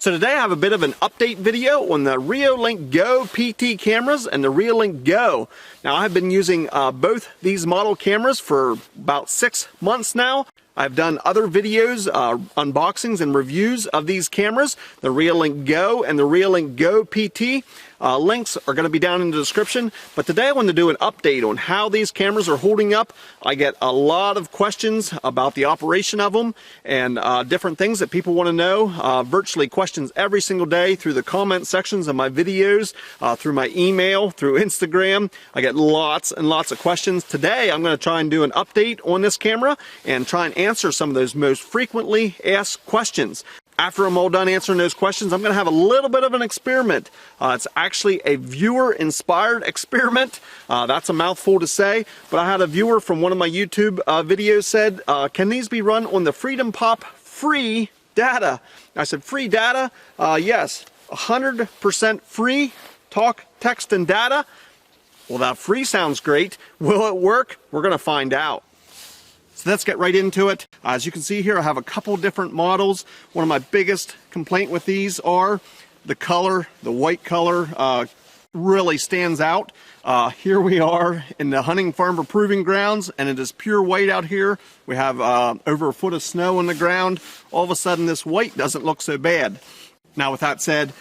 So today I have a bit of an update video on the Reolink GO PT cameras and the Reolink GO. Now I've been using both these model cameras for about 6 months now. I've done other videos, unboxings and reviews of these cameras, the Reolink GO and the Reolink GO PT. Links are going to be down in the description, but today I want to do an update on how these cameras are holding up. I get a lot of questions about the operation of them and different things that people want to know. Virtually questions every single day through the comment sections of my videos, through my email, through Instagram. I get lots and lots of questions. Today I'm going to try and do an update on this camera and try and answer some of those most frequently asked questions. After I'm all done answering those questions, I'm going to have a little bit of an experiment. It's actually a viewer-inspired experiment. That's a mouthful to say, but I had a viewer from one of my YouTube videos said, can these be run on the Freedompop free data? I said, free data? Yes, 100% free talk, text, and data. Well, that free sounds great. Will it work? We're going to find out. So let's get right into it. As you can see here, I have a couple different models. One of my biggest complaint with these are the color. The white color really stands out. Here we are in the HuntingFarmer proving grounds, and it is pure white out here. We have over a foot of snow on the ground. All of a sudden, this white doesn't look so bad. Now, with that said,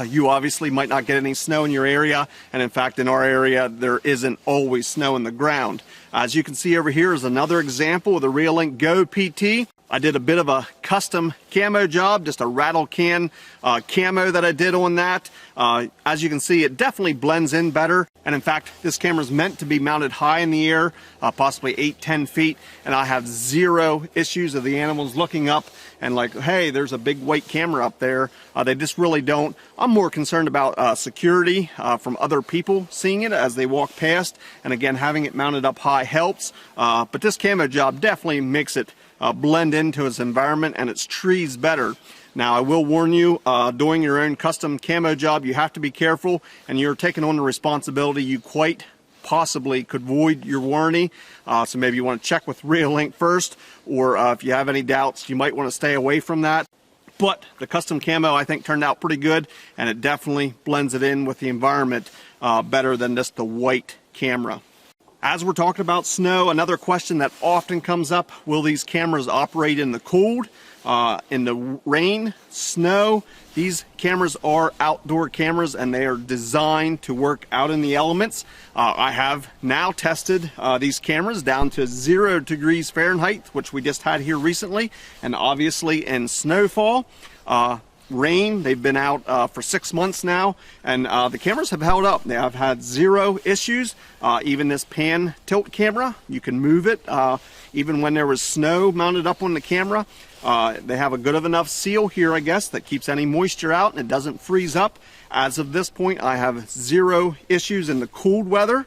you obviously might not get any snow in your area, and in fact, in our area, there isn't always snow in the ground. As you can see over here is another example of the Reolink GO PT. I did a bit of a custom camo job, just a rattle can camo that I did on that. As you can see, it definitely blends in better. And in fact, this camera is meant to be mounted high in the air, possibly 8-10 feet. And I have zero issues of the animals looking up and like, hey, there's a big white camera up there. They just really don't. I'm more concerned about security from other people seeing it as they walk past. And again, having it mounted up high helps. But this camo job definitely makes it blend into its environment and its trees better. Now, I will warn you, doing your own custom camo job, you have to be careful, and you're taking on the responsibility. You quite possibly could void your warranty. So maybe you want to check with Reolink first, or if you have any doubts, you might want to stay away from that. But the custom camo, I think, turned out pretty good, and it definitely blends it in with the environment better than just the white camera. As we're talking about snow, another question that often comes up, will these cameras operate in the cold, in the rain, snow? These cameras are outdoor cameras and they are designed to work out in the elements. I have now tested these cameras down to 0 degrees Fahrenheit, which we just had here recently, and obviously in snowfall. Rain, they've been out for 6 months now, and the cameras have held up. They have had zero issues. Even this pan tilt camera, you can move it even when there was snow mounted up on the camera. They have a good enough seal here, I guess, that keeps any moisture out and it doesn't freeze up. As of this point, I have zero issues in the cold weather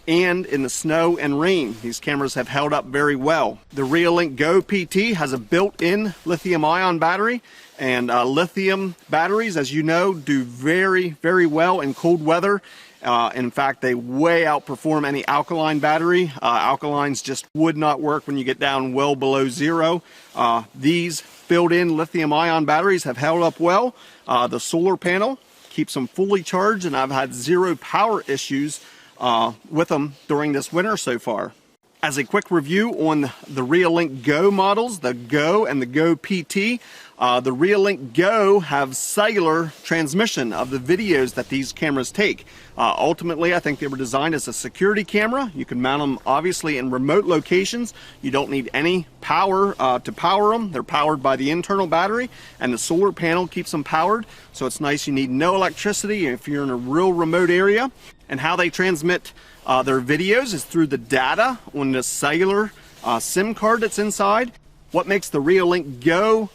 and in the snow and rain. These cameras have held up very well. The Reolink GO PT has a built-in lithium-ion battery, and lithium batteries, as you know, do very, very well in cold weather. In fact, they way outperform any alkaline battery. Alkalines just would not work when you get down well below zero. These built-in lithium-ion batteries have held up well. The solar panel keeps them fully charged, and I've had zero power issues with them during this winter so far. As a quick review on the Reolink GO models, the GO and the GO PT, the Reolink GO have cellular transmission of the videos that these cameras take. Ultimately, I think they were designed as a security camera. You can mount them obviously in remote locations. You don't need any power to power them. They're powered by the internal battery, and the solar panel keeps them powered. So it's nice. You need no electricity if you're in a real remote area. And how they transmit their videos is through the data on the cellular SIM card that's inside. What makes the Reolink GO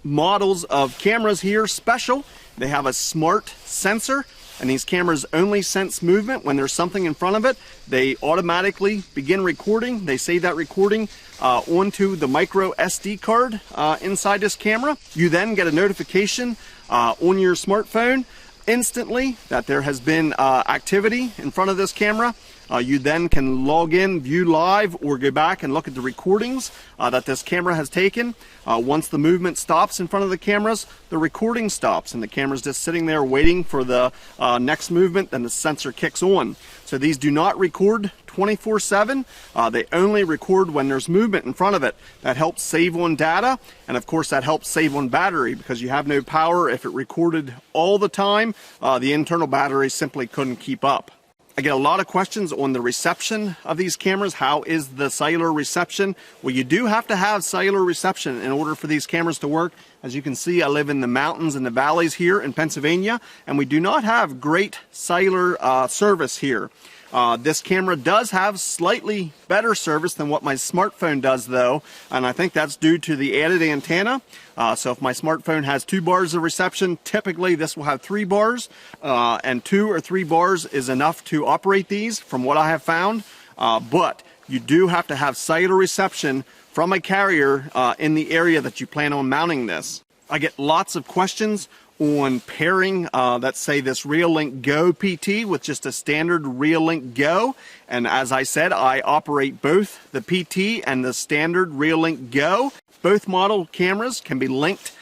models of cameras here special, they have a smart sensor, and these cameras only sense movement when there's something in front of it. They automatically begin recording. They save that recording onto the micro SD card inside this camera. You then get a notification on your smartphone instantly that there has been activity in front of this camera. You then can log in, view live, or go back and look at the recordings that this camera has taken. Once the movement stops in front of the cameras, the recording stops, and the camera's just sitting there waiting for the next movement, then the sensor kicks on. So these do not record 24/7. They only record when there's movement in front of it. That helps save on data, and of course that helps save on battery, because you have no power. If it recorded all the time, the internal battery simply couldn't keep up. I get a lot of questions on the reception of these cameras. How is the cellular reception? Well, you do have to have cellular reception in order for these cameras to work. As you can see, I live in the mountains and the valleys here in Pennsylvania, and we do not have great cellular service here. This camera does have slightly better service than what my smartphone does, though, and I think that's due to the added antenna. So if my smartphone has 2 bars of reception, typically this will have 3 bars, and 2 or 3 bars is enough to operate these from what I have found. But you do have to have cellular reception from a carrier in the area that you plan on mounting this. I get lots of questions on pairing, let's say, this Reolink GO PT with just a standard Reolink GO. And as I said, I operate both the PT and the standard Reolink GO. Both model cameras can be linked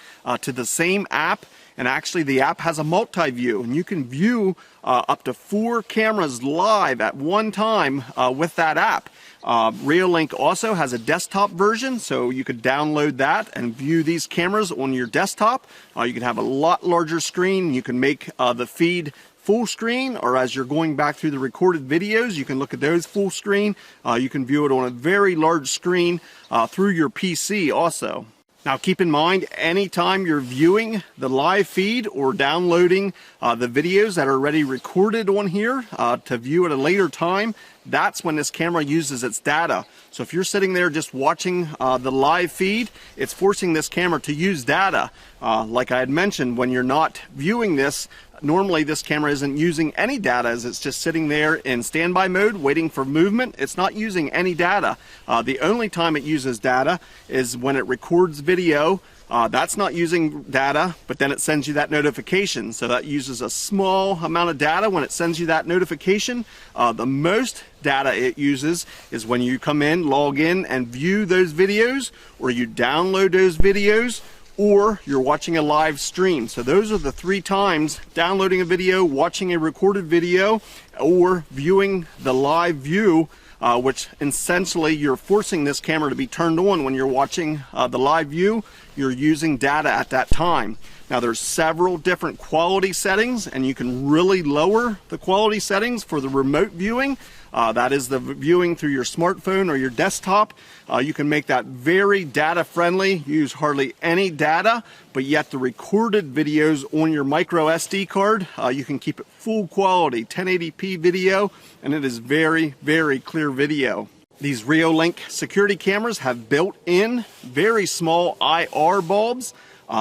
to the same app, and actually the app has a multi-view, and you can view up to 4 cameras live at one time with that app. Reolink also has a desktop version, so you could download that and view these cameras on your desktop. You can have a lot larger screen. You can make the feed full screen, or as you're going back through the recorded videos, you can look at those full screen. You can view it on a very large screen through your PC also. Now keep in mind, anytime you're viewing the live feed or downloading the videos that are already recorded on here to view at a later time, that's when this camera uses its data. So if you're sitting there just watching the live feed, it's forcing this camera to use data. Like I had mentioned, when you're not viewing this, normally this camera isn't using any data, as it's just sitting there in standby mode waiting for movement. It's not using any data. The only time it uses data is when it records video. That's not using data, but then it sends you that notification. So that uses a small amount of data when it sends you that notification. The most data it uses is when you come in, log in, and view those videos, or you download those videos, or you're watching a live stream. So those are the 3 times: downloading a video, watching a recorded video, or viewing the live view, which essentially you're forcing this camera to be turned on when you're watching the live view. You're using data at that time. Now there's several different quality settings, and you can really lower the quality settings for the remote viewing. That is the viewing through your smartphone or your desktop. You can make that very data friendly, use hardly any data, but yet the recorded videos on your micro SD card, you can keep it full quality, 1080p video, and it is very, very clear video. These Reolink security cameras have built-in very small IR bulbs.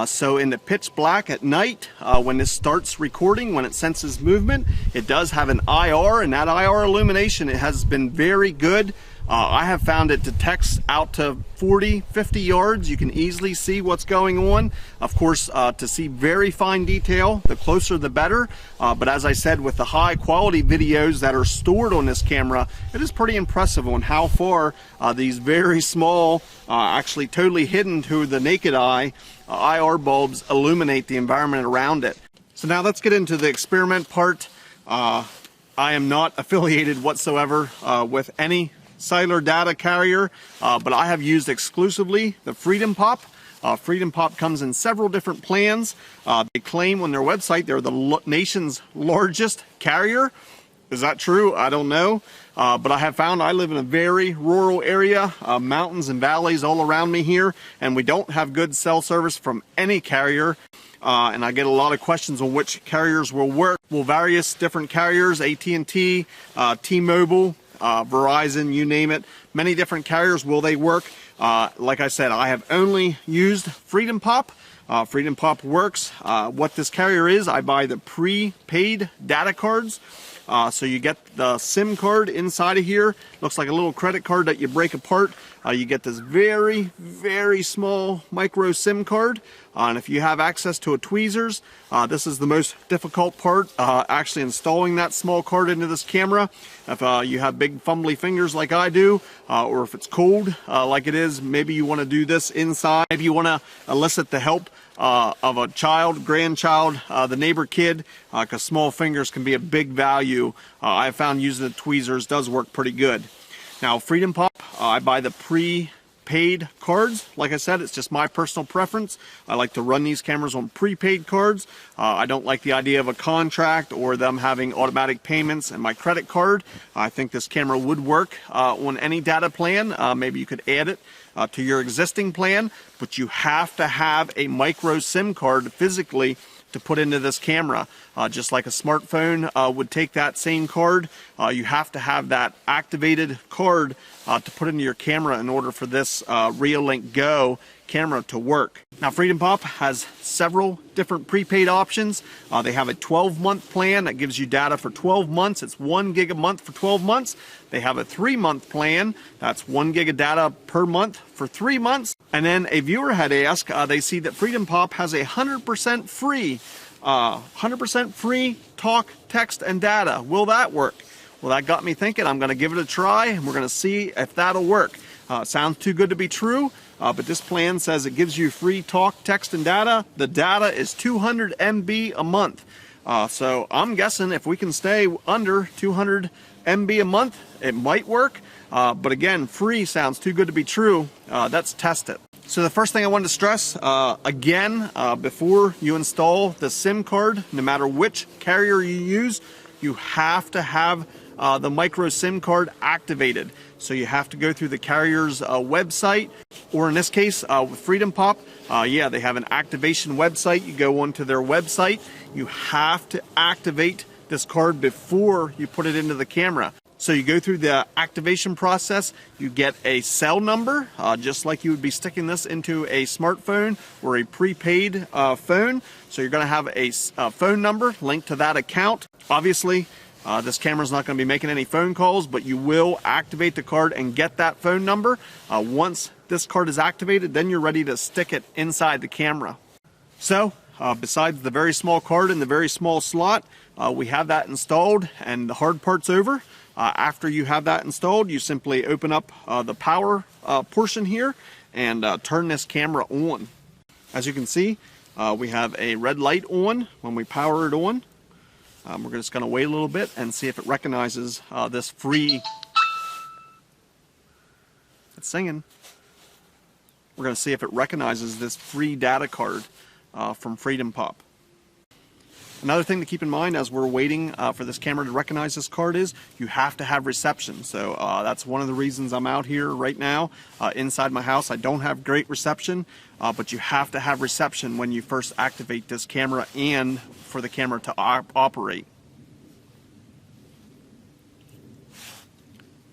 So in the pitch black at night, when this starts recording, when it senses movement, it does have an IR, and that IR illumination, it has been very good. I have found it detects out to 40, 50 yards. You can easily see what's going on. Of course, to see very fine detail, the closer the better. But as I said, with the high quality videos that are stored on this camera, it is pretty impressive on how far these very small, actually totally hidden to the naked eye, IR bulbs illuminate the environment around it. So now let's get into the experiment part. I am not affiliated whatsoever with any cellular data carrier, but I have used exclusively the Freedompop. Freedompop comes in several different plans. They claim on their website they're the nation's largest carrier. Is that true? I don't know. But I have found I live in a very rural area, mountains and valleys all around me here, and we don't have good cell service from any carrier. And I get a lot of questions on which carriers will work. Well, various different carriers, AT&T, T-Mobile, Verizon, you name it, many different carriers, will they work? Like I said, I have only used Freedompop. Freedompop works. What this carrier is, I buy the prepaid data cards. So you get the SIM card inside of here. Looks like a little credit card that you break apart. You get this very, very small micro SIM card. And if you have access to a tweezers, this is the most difficult part, actually installing that small card into this camera. If you have big fumbly fingers like I do, or if it's cold like it is, maybe you want to do this inside. Maybe you want to elicit the help of a child, grandchild, the neighbor kid, because small fingers can be a big value. I found using the tweezers does work pretty good. Now, Freedompop, I buy the prepaid cards. Like I said, it's just my personal preference. I like to run these cameras on prepaid cards. I don't like the idea of a contract or them having automatic payments in my credit card. I think this camera would work on any data plan. Maybe you could add it to your existing plan, but you have to have a micro SIM card physically to put into this camera. Just like a smartphone would take that same card, you have to have that activated card to put into your camera in order for this Reolink GO camera to work. Now, Freedompop has several different prepaid options. They have a 12-month plan that gives you data for 12 months. It's 1 gig a month for 12 months. They have a 3-month plan. That's 1 gig of data per month for 3 months. And then a viewer had asked, they see that Freedompop has a 100% free talk, text, and data. Will that work? Well, that got me thinking. I'm going to give it a try, and we're going to see if that'll work. Sounds too good to be true, but this plan says it gives you free talk, text, and data. The data is 200 MB a month. So I'm guessing if we can stay under 200 MB a month, it might work. But again, free sounds too good to be true. Let's test it. So the first thing I wanted to stress, again, before you install the SIM card, no matter which carrier you use, you have to have the micro SIM card activated. So you have to go through the carrier's website, or in this case, with Freedompop, yeah, they have an activation website. You go onto their website. You have to activate this card before you put it into the camera. So you go through the activation process, you get a cell number, just like you would be sticking this into a smartphone or a prepaid phone. So you're going to have a phone number linked to that account. Obviously, this camera's not going to be making any phone calls, but you will activate the card and get that phone number. Once this card is activated, then you're ready to stick it inside the camera. So, besides the very small card and the very small slot, we have that installed, and the hard part's over. After you have that installed, you simply open up the power portion here and turn this camera on. As you can see, we have a red light on when we power it on. We're just going to wait a little bit and see if it recognizes this free... It's singing. We're going to see if it recognizes this free data card from Freedompop. Another thing to keep in mind as we're waiting for this camera to recognize this card is you have to have reception. So that's one of the reasons I'm out here right now inside my house. I don't have great reception, but you have to have reception when you first activate this camera and for the camera to operate.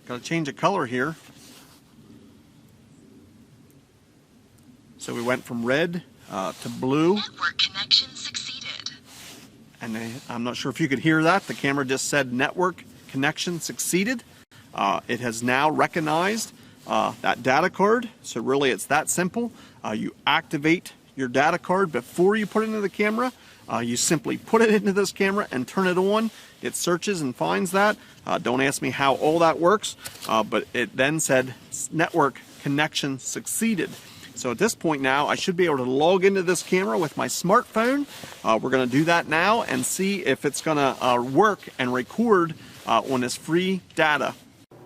Got to change a color here. So we went from red to blue. Network connection succeeded. And I'm not sure if you could hear that. The camera just said network connection succeeded. It has now recognized that data card. So really it's that simple. You activate your data card before you put it into the camera. You simply put it into this camera and turn it on. It searches and finds that. Don't ask me how all that works, but it then said network connection succeeded. So at this point now, I should be able to log into this camera with my smartphone. We're going to do that now and see if it's going to work and record on this free data.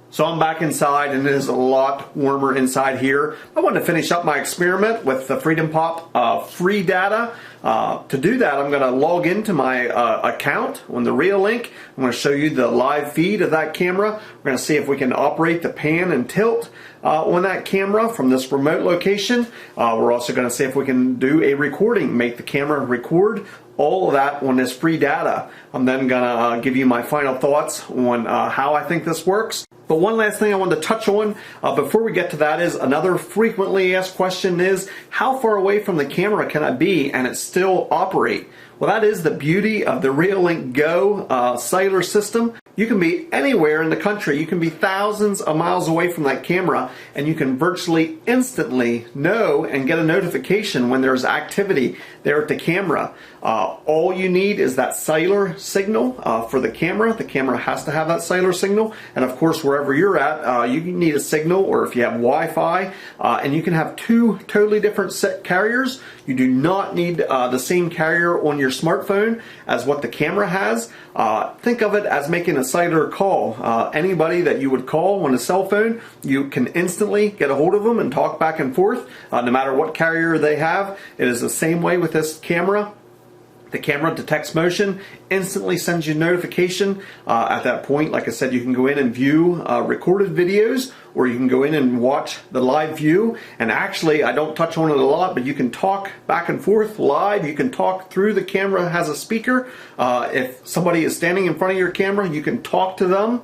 So I'm back inside and it is a lot warmer inside here. I want to finish up my experiment with the Freedompop free data. To do that, I'm going to log into my account on the Reolink. I'm going to show you the live feed of that camera. We're going to see if we can operate the pan and tilt on that camera from this remote location. We're also going to see if we can do a recording, make the camera record all of that on this free data. I'm then going to give you my final thoughts on how I think this works. But one last thing I wanted to touch on before we get to that is another frequently asked question is, how far away from the camera can I be and it still operate? Well, that is the beauty of the Reolink GO cellular system. You can be anywhere in the country. You can be thousands of miles away from that camera, and you can virtually instantly know and get a notification when there's activity there at the camera. All you need is that cellular signal for the camera. The camera has to have that cellular signal, and of course wherever you're at, you need a signal, or if you have Wi-Fi, and you can have two totally different set carriers. You do not need the same carrier on your smartphone as what the camera has. Think of it as making a cellular call. Anybody that you would call on a cell phone, you can instantly get a hold of them and talk back and forth, no matter what carrier they have. It is the same way with this camera. The camera detects motion, instantly sends you notification. At that point, like I said, you can go in and view recorded videos, or you can go in and watch the live view. And actually, I don't touch on it a lot, but you can talk back and forth live. You can talk through the camera, has a speaker. If somebody is standing in front of your camera, you can talk to them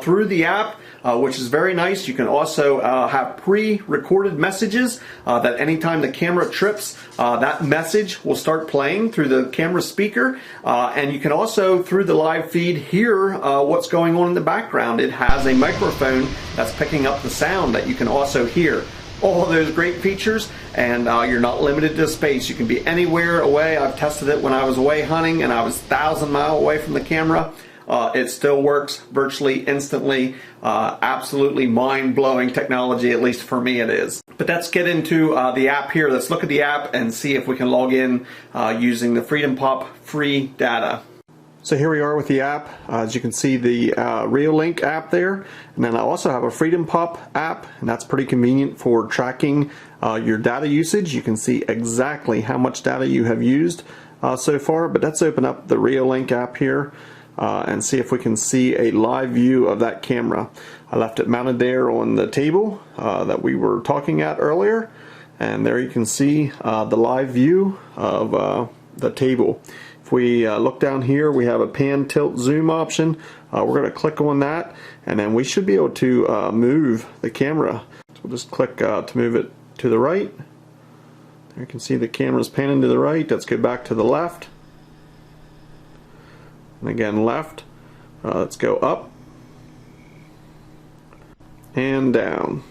through the app, which is very nice. You can also have pre-recorded messages that anytime the camera trips, that message will start playing through the camera speaker. And you can also, through the live feed, hear what's going on in the background. It has a microphone that's picking up the sound that you can also hear. All of those great features, and you're not limited to space. You can be anywhere away. I've tested it when I was away hunting and I was 1,000 miles away from the camera. It still works virtually instantly. Absolutely mind-blowing technology, at least for me it is. But let's get into the app here. Let's look at the app and see if we can log in using the Freedompop free data. So here we are with the app. As you can see, the Reolink app there. And then I also have a Freedompop app, and that's pretty convenient for tracking your data usage. You can see exactly how much data you have used so far. But let's open up the Reolink app here and see if we can see a live view of that camera. I left it mounted there on the table that we were talking at earlier. And there you can see the live view of the table. If we look down here, we have a pan, tilt, zoom option. We're going to click on that, and then we should be able to move the camera. So we'll just click to move it to the right. There you can see the camera's panning to the right. Let's go back to the left. And again, left. Let's go up and down.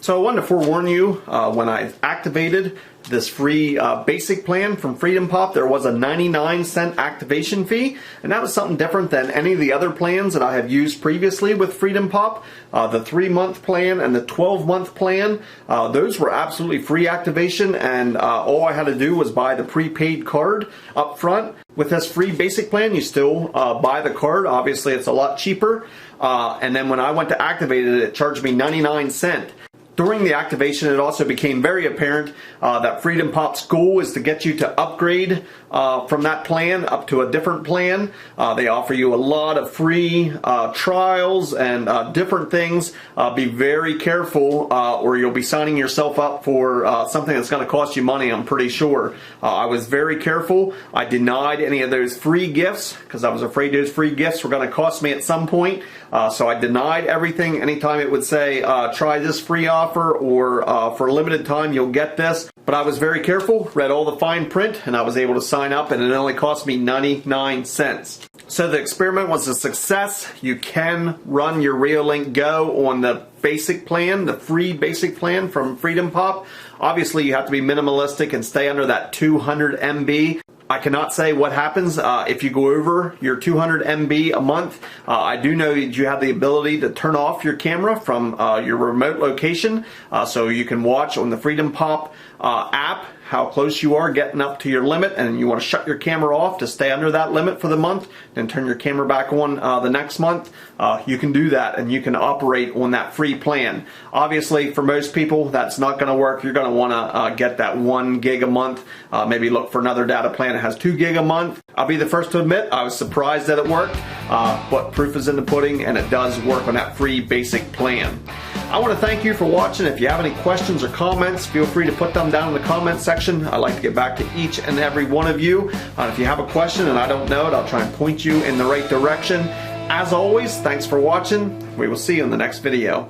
So I wanted to forewarn you, when I activated this free basic plan from Freedompop, there was a 99-cent activation fee, and that was something different than any of the other plans that I have used previously with Freedompop. The 3-month plan and the 12-month plan, those were absolutely free activation, and all I had to do was buy the prepaid card up front. With this free basic plan, you still buy the card. Obviously, it's a lot cheaper. And then when I went to activate it, it charged me 99 cents. During the activation, it also became very apparent that Freedompop's goal is to get you to upgrade from that plan up to a different plan. They offer you a lot of free trials and different things. Be very careful or you'll be signing yourself up for something that's going to cost you money, I'm pretty sure. I was very careful. I denied any of those free gifts because I was afraid those free gifts were going to cost me at some point. So I denied everything. Anytime it would say, try this free offer, or for a limited time you'll get this. But I was very careful, read all the fine print, and I was able to sign up, and it only cost me 99 cents. So the experiment was a success. You can run your Reolink Go on the basic plan, the free basic plan from Freedompop. Obviously you have to be minimalistic and stay under that 200 MB. I cannot say what happens if you go over your 200 MB a month. I do know that you have the ability to turn off your camera from your remote location, so you can watch on the Freedompop app how close you are getting up to your limit, and you want to shut your camera off to stay under that limit for the month, then turn your camera back on the next month. You can do that, and you can operate on that free plan. Obviously, for most people, that's not going to work. You're going to want to get that 1 gig a month. Maybe look for another data plan that has 2 gig a month. I'll be the first to admit I was surprised that it worked, but proof is in the pudding, and it does work on that free basic plan. I want to thank you for watching. If you have any questions or comments, feel free to put them down in the comment section. I like to get back to each and every one of you. If you have a question and I don't know it, I'll try and point you in the right direction. As always, thanks for watching. We will see you in the next video.